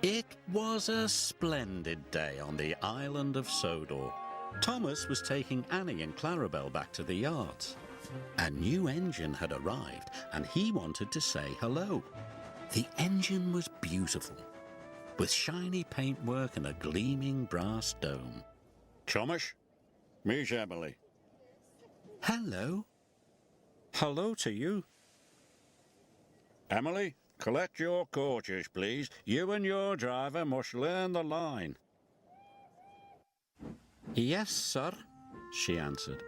It was a splendid day on the island of Sodor. Thomas was taking Annie and Clarabel back to the yards. A new engine had arrived and he wanted to say hello. The engine was beautiful, with shiny paintwork and a gleaming brass dome. Thomas, meet Emily. Hello. Hello to you. Emily, collect your coaches, please. You and your driver must learn the line. Yes, sir, she answered.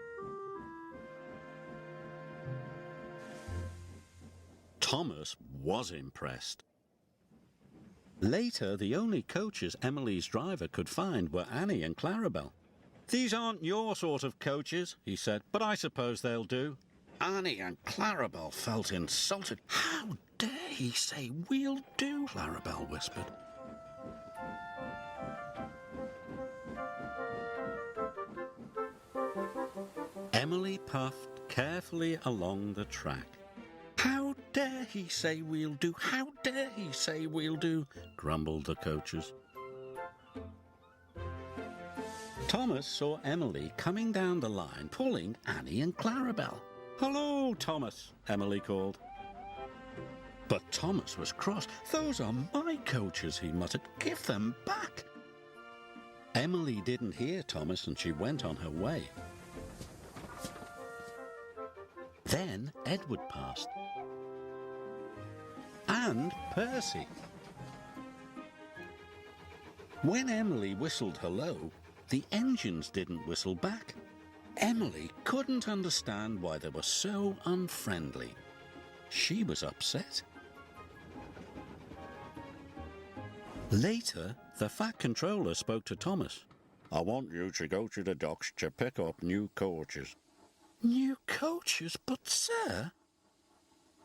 Thomas was impressed. Later, the only coaches Emily's driver could find were Annie and Clarabel. "These aren't your sort of coaches," he said, "but I suppose they'll do." Annie and Clarabel felt insulted. "How dare he say we'll do?" Clarabel whispered. Emily puffed carefully along the track. "How dare he say we'll do? How dare he say we'll do?" grumbled the coaches. Thomas saw Emily coming down the line, pulling Annie and Clarabel. "Hello, Thomas," Emily called. But Thomas was cross. "Those are my coaches," he muttered. "Give them back." Emily didn't hear Thomas and she went on her way. Then Edward passed. And Percy. When Emily whistled hello, the engines didn't whistle back. Emily couldn't understand why they were so unfriendly. She was upset. Later, the Fat Controller spoke to Thomas. I want you to go to the docks to pick up new coaches. "New coaches? But, sir—"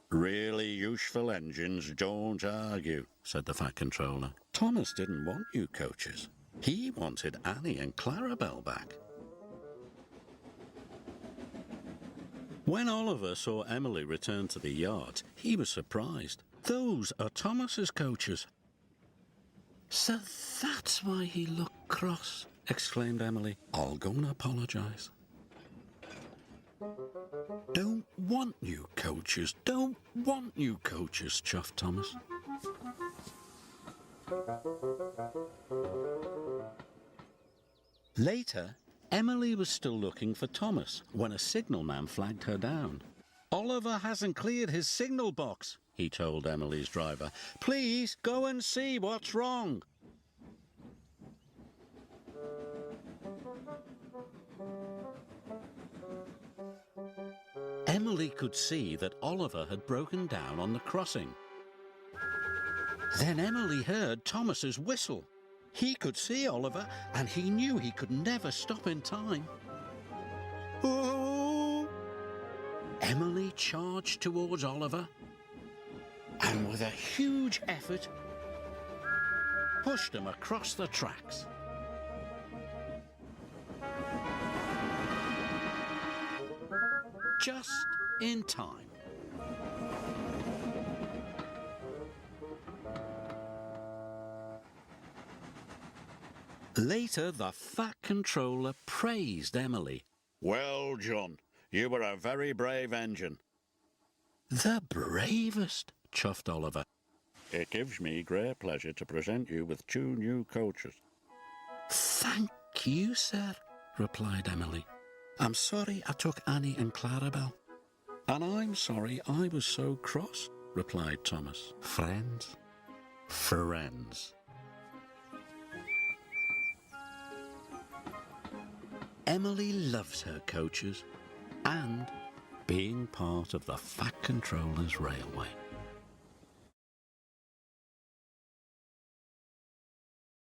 Really useful engines don't argue, said the Fat Controller. Thomas didn't want new coaches. He wanted Annie and Clarabel back. When Oliver saw Emily return to the yard, he was surprised. "Those are Thomas's coaches." "So that's why he looked cross," exclaimed Emily. "I'll go and apologise." "Don't want new coaches, don't want new coaches," chuffed Thomas. Later, Emily was still looking for Thomas when a signalman flagged her down. "Oliver hasn't cleared his signal box," he told Emily's driver. "Please go and see what's wrong." Emily could see that Oliver had broken down on the crossing. Then Emily heard Thomas's whistle. He could see Oliver, and he knew he could never stop in time. Oh! Emily charged towards Oliver, and with a huge effort, pushed him across the tracks. Just in time. Later, the Fat Controller praised Emily. Well, John, you were a very brave engine. "The bravest," chuffed Oliver. It gives me great pleasure to present you with 2 new coaches. "Thank you, sir," replied Emily. "I'm sorry I took Annie and Clarabel." "And I'm sorry I was so cross," replied Thomas. Friends? Friends. Emily loves her coaches and being part of the Fat Controller's Railway.